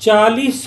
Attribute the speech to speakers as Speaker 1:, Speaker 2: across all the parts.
Speaker 1: 40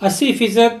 Speaker 1: 80%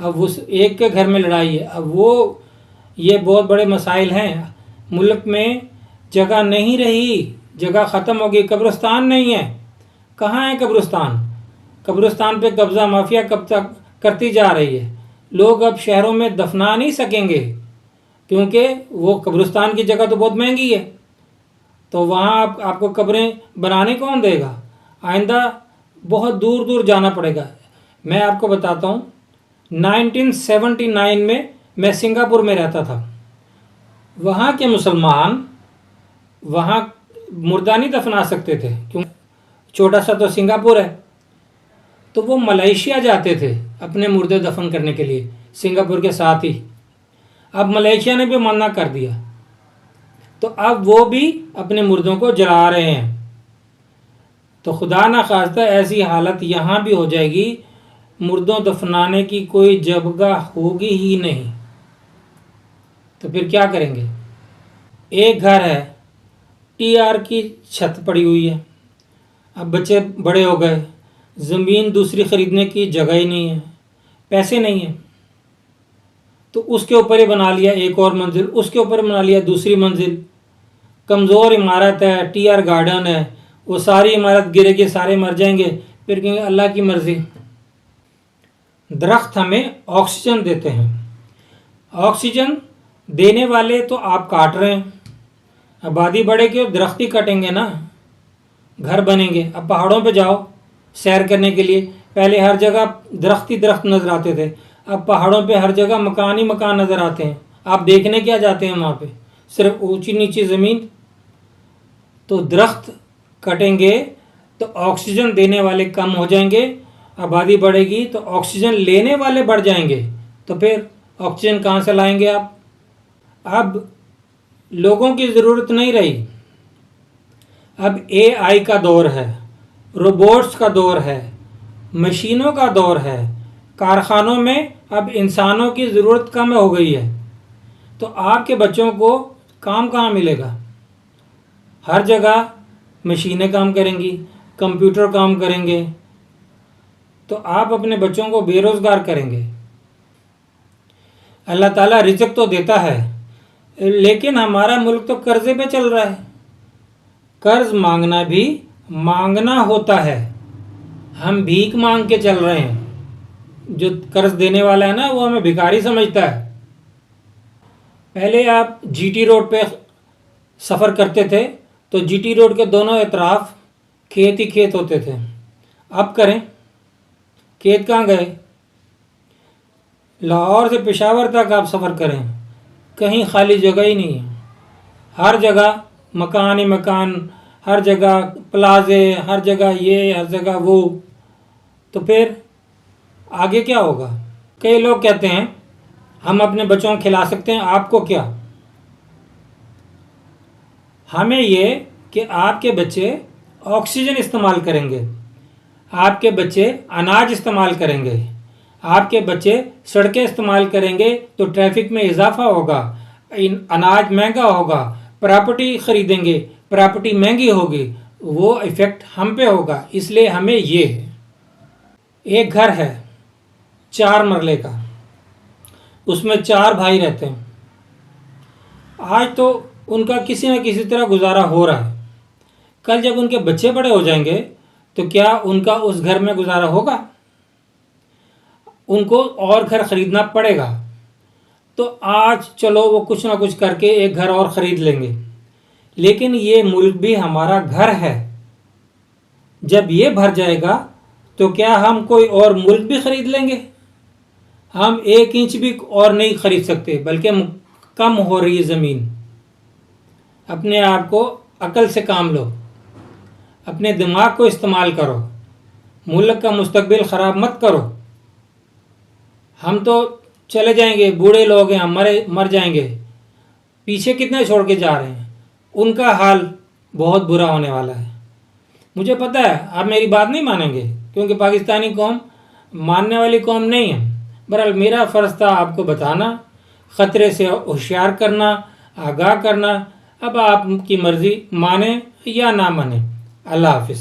Speaker 1: اب اس ایک کے گھر میں لڑائی ہے. اب وہ یہ بہت بڑے مسائل ہیں. ملک میں جگہ نہیں رہی, جگہ ختم ہو گئی, قبرستان نہیں ہے. کہاں ہے قبرستان؟ قبرستان پہ قبضہ مافیا کب تک کرتی جا رہی ہے. لوگ اب شہروں میں دفنا نہیں سکیں گے کیونکہ وہ قبرستان کی جگہ تو بہت مہنگی ہے. تو وہاں آپ کو قبریں بنانے کون دے گا؟ آئندہ بہت دور دور جانا پڑے گا. میں آپ کو بتاتا ہوں 1979 میں سنگاپور میں رہتا تھا. وہاں کے مسلمان وہاں مردہ نہیں دفنا سکتے تھے کیوں؟ چھوٹا سا تو سنگاپور ہے. تو وہ ملیشیا جاتے تھے اپنے مردے دفن کرنے کے لیے, سنگاپور کے ساتھ ہی. اب ملیشیا نے بھی منع کر دیا تو اب وہ بھی اپنے مردوں کو جلا رہے ہیں. تو خدا نہ خواستہ ایسی حالت یہاں بھی ہو جائے گی, مردوں دفنانے کی کوئی جگہ ہوگی ہی نہیں. تو پھر کیا کریں گے؟ ایک گھر ہے, ٹی آر کی چھت پڑی ہوئی ہے. اب بچے بڑے ہو گئے, زمین دوسری خریدنے کی جگہ ہی نہیں ہے, پیسے نہیں ہیں. تو اس کے اوپر ہی بنا لیا ایک اور منزل, اس کے اوپر بنا لیا دوسری منزل. کمزور عمارت ہے, ٹی آر گارڈن ہے, وہ ساری عمارت گرے گی, سارے مر جائیں گے. پھر کہیں گے اللہ کی مرضی. درخت ہمیں آکسیجن دیتے ہیں. آکسیجن دینے والے تو آپ کاٹ رہے ہیں. آبادی بڑھے گی اور درخت ہی کٹیں گے نا, گھر بنیں گے. اب پہاڑوں پہ جاؤ سیر کرنے کے لیے, پہلے ہر جگہ درخت ہی درخت نظر آتے تھے. اب پہاڑوں پہ ہر جگہ مکان ہی مکان نظر آتے ہیں. آپ دیکھنے کیا جاتے ہیں وہاں پہ؟ صرف اونچی نیچی زمین. تو درخت کٹیں گے تو آکسیجن دینے والے کم ہو جائیں گے. آبادی بڑھے گی تو آکسیجن لینے والے بڑھ جائیں گے. تو پھر آکسیجن کہاں سے لائیں گے آپ؟ اب لوگوں کی ضرورت نہیں رہی. اب اے آئی کا دور ہے, روبوٹس کا دور ہے, مشینوں کا دور ہے. کارخانوں میں اب انسانوں کی ضرورت کم ہو گئی ہے. تو آپ کے بچوں کو کام کہاں ملے گا؟ ہر جگہ مشینیں کام کریں گی, کمپیوٹر کام کریں گے. تو آپ اپنے بچوں کو بے روزگار کریں گے. اللہ تعالیٰ رزق تو دیتا ہے لیکن ہمارا ملک تو قرضے پہ چل رہا ہے. قرض مانگنا بھی مانگنا ہوتا ہے. ہم بھیک مانگ کے چل رہے ہیں. جو قرض دینے والا ہے نا وہ ہمیں بھکاری سمجھتا ہے. پہلے آپ جی ٹی روڈ پہ سفر کرتے تھے تو جی ٹی روڈ کے دونوں اطراف کھیت ہی کھیت ہوتے تھے. اب کریں, کھیت کہاں گئے؟ لاہور سے پشاور تک آپ سفر کریں, کہیں خالی جگہ ہی نہیں ہے. ہر جگہ مکان ہی مکان, ہر جگہ پلازے, ہر جگہ یہ, ہر جگہ وہ. تو پھر آگے کیا ہوگا؟ کئی لوگ کہتے ہیں ہم اپنے بچوں کو کھلا سکتے ہیں, آپ کو کیا؟ ہمیں یہ کہ آپ کے بچے آکسیجن استعمال کریں گے, آپ کے بچے اناج استعمال کریں گے, آپ کے بچے سڑکیں استعمال کریں گے تو ٹریفک میں اضافہ ہوگا, اناج مہنگا ہوگا, پراپرٹی خریدیں گے, پراپرٹی مہنگی ہوگی, وہ ایفیکٹ ہم پہ ہوگا. اس لیے ہمیں یہ ہے. ایک گھر ہے 4 مرلے کا, اس میں 4 بھائی رہتے ہیں. آج تو ان کا کسی نہ کسی طرح گزارا ہو رہا ہے. کل جب ان کے بچے بڑے ہو جائیں گے تو کیا ان کا اس گھر میں گزارا ہوگا؟ ان کو اور گھر خریدنا پڑے گا. تو آج چلو وہ کچھ نہ کچھ کر کے ایک گھر اور خرید لیں گے, لیکن یہ ملک بھی ہمارا گھر ہے. جب یہ بھر جائے گا تو کیا ہم کوئی اور ملک بھی خرید لیں گے؟ ہم 1 انچ بھی اور نہیں خرید سکتے, بلکہ کم ہو رہی ہے زمین. اپنے آپ کو عقل سے کام لو, اپنے دماغ کو استعمال کرو, ملک کا مستقبل خراب مت کرو. ہم تو چلے جائیں گے, بوڑھے لوگ ہیں, ہم مر جائیں گے. پیچھے کتنے چھوڑ کے جا رہے ہیں, ان کا حال بہت برا ہونے والا ہے. مجھے پتہ ہے آپ میری بات نہیں مانیں گے کیونکہ پاکستانی قوم ماننے والی قوم نہیں ہے. بہرحال میرا فرض تھا آپ کو بتانا, خطرے سے ہوشیار کرنا, آگاہ کرنا. اب آپ کی مرضی, مانیں یا نہ مانیں. اللہ حافظ.